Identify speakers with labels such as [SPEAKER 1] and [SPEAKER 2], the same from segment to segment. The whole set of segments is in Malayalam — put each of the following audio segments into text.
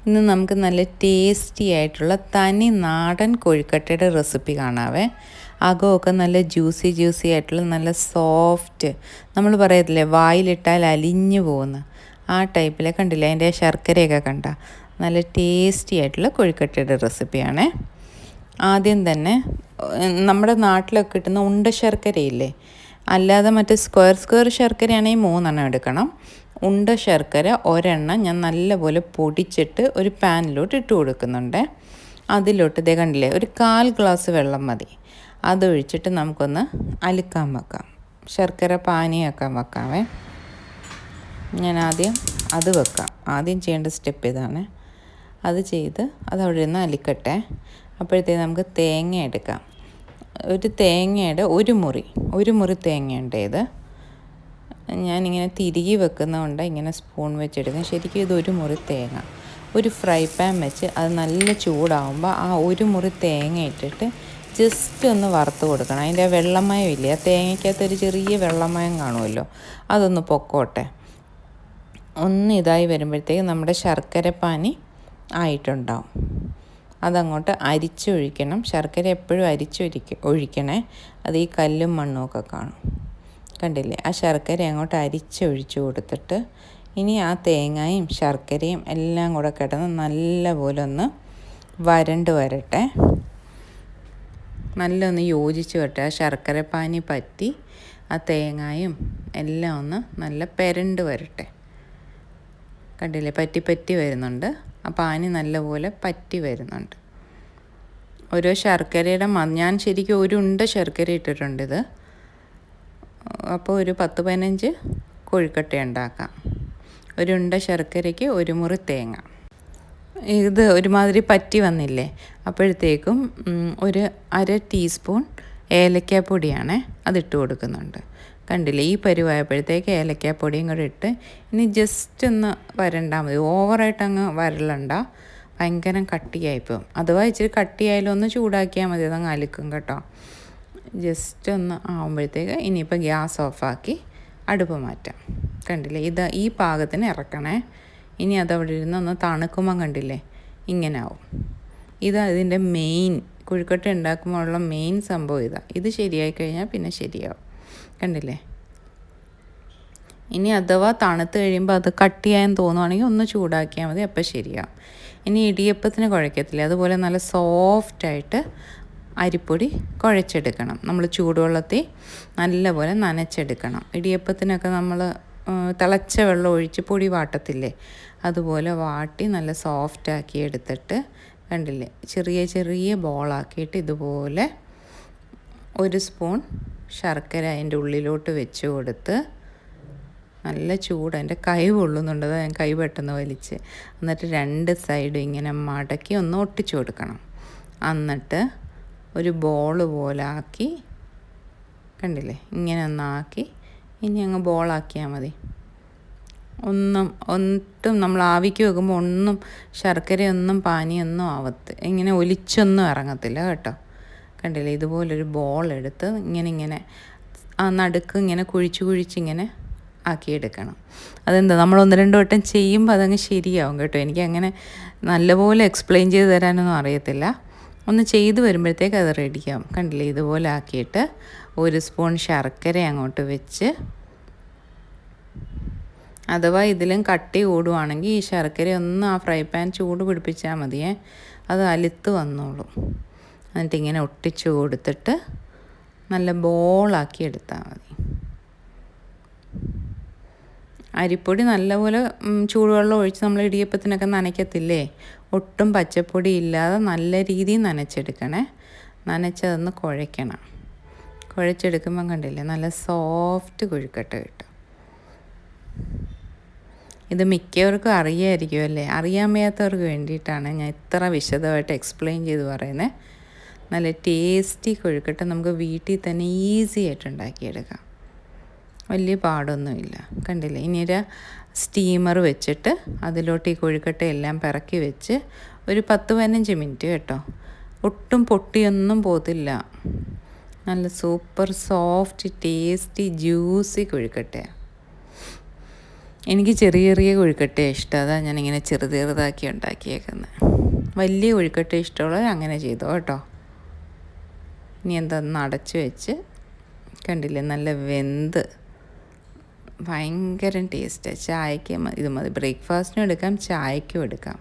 [SPEAKER 1] ഇന്ന് നമുക്ക് നല്ല ടേസ്റ്റി ആയിട്ടുള്ള തനി നാടൻ കൊഴുക്കട്ടയുടെ റെസിപ്പി കാണാവേ. അകമൊക്കെ നല്ല ജ്യൂസി ആയിട്ടുള്ള നല്ല സോഫ്റ്റ്, നമ്മൾ പറയത്തില്ലേ വായിലിട്ടാൽ അലിഞ്ഞു പോകുന്ന ആ ടൈപ്പിലെ കണ്ടില്ലേ, അതിൻ്റെ ശർക്കരയൊക്കെ കണ്ട നല്ല ടേസ്റ്റി ആയിട്ടുള്ള കൊഴുക്കട്ടയുടെ റെസിപ്പിയാണേ. ആദ്യം തന്നെ നമ്മുടെ നാട്ടിലൊക്കെ കിട്ടുന്ന ഉണ്ട ശർക്കരയില്ലേ, അല്ലാതെ മറ്റേ സ്ക്വയർ ശർക്കരയാണെങ്കിൽ 3 എടുക്കണം. ഉണ്ട ശർക്കര ഒരെണ്ണം ഞാൻ നല്ലപോലെ പൊടിച്ചിട്ട് ഒരു പാനിലോട്ട് ഇട്ട് കൊടുക്കുന്നുണ്ട്. അതിലോട്ട് ഇതേ കണ്ടില്ലേ, ഒരു 1/4 ഗ്ലാസ് വെള്ളം മതി. അതൊഴിച്ചിട്ട് നമുക്കൊന്ന് അലിക്കാൻ വെക്കാം, ശർക്കര പാനിയാക്കാൻ വെക്കാവേ. ഞാൻ ആദ്യം അത് വെക്കാം. ആദ്യം ചെയ്യേണ്ട സ്റ്റെപ്പ് ഇതാണ്. അത് ചെയ്ത് അതവിടെ നിന്ന് അലിക്കട്ടെ. അപ്പോഴത്തേക്ക് നമുക്ക് തേങ്ങ എടുക്കാം. ഒരു തേങ്ങയുടെ ഒരു മുറി തേങ്ങയുണ്ട്. ഇത് ഞാനിങ്ങനെ തിരികെ വെക്കുന്നതുകൊണ്ട് ഇങ്ങനെ സ്പൂൺ വെച്ചെടുക്കും. ശരിക്കും ഇത് ഒരു മുറി തേങ്ങ. ഒരു ഫ്രൈ പാൻ വെച്ച് അത് നല്ല ചൂടാകുമ്പോൾ ആ ഒരു മുറി തേങ്ങ ഇട്ടിട്ട് ജസ്റ്റ് ഒന്ന് വറുത്ത് കൊടുക്കണം. അതിൻ്റെ വെള്ളമയം ഇല്ലേ, ആ തേങ്ങയ്ക്കകത്തൊരു ചെറിയ വെള്ളമയം കാണുമല്ലോ, അതൊന്ന് പൊക്കോട്ടെ. ഒന്ന് ഇതായി വരുമ്പോഴത്തേക്ക് നമ്മുടെ ശർക്കരപ്പാനി ആയിട്ടുണ്ടാവും. അതങ്ങോട്ട് അരിച്ചൊഴിക്കണം. ശർക്കര എപ്പോഴും ഒഴിക്കണേ. അത് ഈ കല്ലും മണ്ണും ഒക്കെ കാണും, കണ്ടില്ലേ. ആ ശർക്കര അങ്ങോട്ട് അരിച്ചൊഴിച്ച് കൊടുത്തിട്ട് ഇനി ആ തേങ്ങയും ശർക്കരയും എല്ലാം കൂടെ കിടന്ന് നല്ലപോലെ ഒന്ന് വരട്ടെ. നല്ലൊന്ന് യോജിച്ച് വരട്ടെ. ആ ശർക്കരപ്പാനി പറ്റി ആ തേങ്ങയും എല്ലാം ഒന്ന് നല്ല പെരണ്ട് വരട്ടെ. കണ്ടില്ലേ, പറ്റി വരുന്നുണ്ട്. ആ പാനി നല്ലപോലെ പറ്റി വരുന്നുണ്ട്. ഓരോ ശർക്കരയുടെ ഞാൻ ശരിക്കും ഒരു ഉണ്ട ശർക്കര ഇട്ടിട്ടുണ്ട്. ഇത് അപ്പോൾ ഒരു 10-15 കൊഴുക്കട്ട ഉണ്ടാക്കാം. ഒരു ഉണ്ട ശർക്കരയ്ക്ക് ഒരു മുറി തേങ്ങ. ഇത് ഒരുമാതിരി പറ്റി വന്നില്ലേ, അപ്പോഴത്തേക്കും ഒരു 1/2 ടീസ്പൂൺ ഏലക്കാപ്പൊടിയാണ് അതിട്ട് കൊടുക്കുന്നുണ്ട്. കണ്ടില്ലേ, ഈ പരുവായപ്പോഴത്തേക്ക് ഏലക്കാപ്പൊടിയും കൂടെ ഇട്ട് ഇനി ജസ്റ്റ് ഒന്ന് വരണ്ടാൽ മതി. ഓവറായിട്ട് അങ്ങ് വരളണ്ട, ഭയങ്കര കട്ടിയായിപ്പോവും. അഥവാ ഇച്ചിരി കട്ടിയായാലും ഒന്ന് ചൂടാക്കിയാൽ മതി, അതങ്ങ് അലുക്കും കേട്ടോ. ജസ്റ്റ് ഒന്ന് ആകുമ്പോഴത്തേക്ക് ഇനിയിപ്പോൾ ഗ്യാസ് ഓഫാക്കി അടുപ്പ് മാറ്റാം. കണ്ടില്ലേ, ഈ പാകത്തിന് ഇറക്കണേ. ഇനി അതവിടെ ഇരുന്ന് ഒന്ന് തണുക്കുമ്പം കണ്ടില്ലേ ഇങ്ങനെ ആവും. ഇതിൻ്റെ മെയിൻ കൊഴുക്കട്ട ഉണ്ടാക്കുമ്പോൾ ഉള്ള മെയിൻ സംഭവം ഇത് ശരിയായി കഴിഞ്ഞാൽ പിന്നെ ശരിയാവും. കണ്ടില്ലേ. ഇനി അഥവാ തണുത്ത് കഴിയുമ്പോൾ അത് കട്ടിയായെന്ന് തോന്നുവാണെങ്കിൽ ഒന്ന് ചൂടാക്കിയാൽ മതി, അപ്പോൾ ശരിയാവും. ഇനി ഇടിയപ്പത്തിന് കുഴക്കത്തില്ലേ, അതുപോലെ നല്ല സോഫ്റ്റായിട്ട് അരിപ്പൊടി കുഴച്ചെടുക്കണം. നമ്മൾ ചൂടുവെള്ളത്തിൽ നല്ലപോലെ നനച്ചെടുക്കണം. ഇടിയപ്പത്തിനൊക്കെ നമ്മൾ തിളച്ച വെള്ളം ഒഴിച്ച് പൊടി വാട്ടത്തില്ലേ, അതുപോലെ വാട്ടി നല്ല സോഫ്റ്റാക്കി എടുത്തിട്ട് കണ്ടില്ലേ, ചെറിയ ബോളാക്കിയിട്ട് ഇതുപോലെ 1 സ്പൂൺ ശർക്കര അതിൻ്റെ ഉള്ളിലോട്ട് വെച്ച് കൊടുത്ത് നല്ല ചൂട്, എൻ്റെ കൈ പൊള്ളുന്നുണ്ട്, ഞാൻ കൈ പെട്ടെന്ന് വലിച്ച്, എന്നിട്ട് 2 സൈഡും ഇങ്ങനെ മടക്കി ഒന്ന് ഒട്ടിച്ചു കൊടുക്കണം. എന്നിട്ട് ഒരു ബോള് പോലെ ആക്കി, കണ്ടില്ലേ, ഇങ്ങനെ ഒന്നാക്കി ഇനി അങ്ങ് ബോളാക്കിയാൽ മതി. ഒട്ടും നമ്മൾ ആവിക്ക് വെക്കുമ്പോൾ ഒന്നും ശർക്കരയൊന്നും പാനിയൊന്നും ഇങ്ങനെ ഒലിച്ചൊന്നും ഇറങ്ങത്തില്ല കേട്ടോ. കണ്ടില്ലേ, ഇതുപോലൊരു ബോൾ എടുത്ത് ഇങ്ങനെ ആ നടുക്ക് ഇങ്ങനെ കുഴിച്ചിങ്ങനെ ആക്കിയെടുക്കണം. അതെന്താ, നമ്മൾ 1-2 വട്ടം ചെയ്യുമ്പോൾ അതങ്ങ് ശരിയാവും കേട്ടോ. എനിക്ക് അങ്ങനെ നല്ലപോലെ എക്സ്പ്ലെയിൻ ചെയ്ത് തരാനൊന്നും അറിയത്തില്ല. ഒന്ന് ചെയ്ത് വരുമ്പോഴത്തേക്ക് അത് റെഡിയാവും. കണ്ടില്ലേ, ഇതുപോലെ ആക്കിയിട്ട് 1 സ്പൂൺ ശർക്കര അങ്ങോട്ട് വെച്ച്, അഥവാ ഇതിലും കട്ടി കൂടുവാണെങ്കിൽ ഈ ശർക്കര ഒന്ന് ആ ഫ്രൈ പാൻ ചൂട് പിടിപ്പിച്ചാൽ മതിയേ, അത് അലുത്ത് വന്നോളും. എന്നിട്ട് ഇങ്ങനെ ഒട്ടിച്ചു കൊടുത്തിട്ട് നല്ല ബോളാക്കി എടുത്താൽ മതി. അരിപ്പൊടി നല്ലപോലെ ചൂടുവെള്ളം ഒഴിച്ച് നമ്മൾ ഇടിയപ്പത്തിനൊക്കെ നനയ്ക്കത്തില്ലേ, ഒട്ടും പച്ചപ്പൊടി ഇല്ലാതെ നല്ല രീതിയിൽ നനച്ചെടുക്കണേ. നനച്ചതൊന്ന് കുഴയ്ക്കണം. കുഴച്ചെടുക്കുമ്പം കണ്ടില്ലേ നല്ല സോഫ്റ്റ് കൊഴുക്കട്ട കിട്ടും. ഇത് മിക്കവർക്കും അറിയായിരിക്കും അല്ലേ, അറിയാൻ വയ്യാത്തവർക്ക് വേണ്ടിയിട്ടാണ് ഞാൻ ഇത്ര വിശദമായിട്ട് എക്സ്പ്ലെയിൻ ചെയ്ത് പറയുന്നത്. നല്ല ടേസ്റ്റി കൊഴുക്കട്ട നമുക്ക് വീട്ടിൽ തന്നെ ഈസി ആയിട്ട് ഉണ്ടാക്കിയെടുക്കാം, വലിയ പാടൊന്നുമില്ല. കണ്ടില്ലേ, ഇനി ഒരു സ്റ്റീമർ വെച്ചിട്ട് അതിലോട്ട് ഈ കൊഴുക്കട്ടയെല്ലാം പിറക്കി വെച്ച് ഒരു 10-15 മിനിറ്റ് കേട്ടോ. ഒട്ടും പൊട്ടിയൊന്നും പോകത്തില്ല, നല്ല സൂപ്പർ സോഫ്റ്റ് ടേസ്റ്റി ജ്യൂസി കൊഴുക്കട്ടയാണ്. എനിക്ക് ചെറിയ ചെറിയ കൊഴുക്കട്ട ഇഷ്ടം, അതാണ് ഞാനിങ്ങനെ ചെറുതാക്കി ഉണ്ടാക്കിയേക്കുന്നത്. വലിയ കൊഴുക്കട്ട ഇഷ്ടമുള്ളവർ അങ്ങനെ ചെയ്തോ കേട്ടോ. ഇനി എന്തൊന്ന് അടച്ചു വെച്ച്, കണ്ടില്ലേ നല്ല വെന്ത് ഭയങ്കര ടേസ്റ്റാണ്. ചായക്ക് ഇത് മതി, ബ്രേക്ക്ഫാസ്റ്റിനും എടുക്കാം ചായക്കും എടുക്കാം.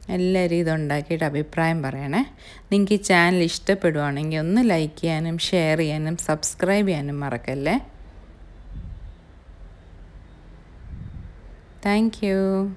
[SPEAKER 1] എല്ലാവരും ഇതുണ്ടാക്കിയിട്ട് അഭിപ്രായം പറയണേ. നിങ്ങൾക്ക് ഈ ചാനൽ ഇഷ്ടപ്പെടുവാണെങ്കിൽ ഒന്ന് ലൈക്ക് ചെയ്യാനും ഷെയർ ചെയ്യാനും സബ്സ്ക്രൈബ് ചെയ്യാനും മറക്കല്ലേ. Thank you.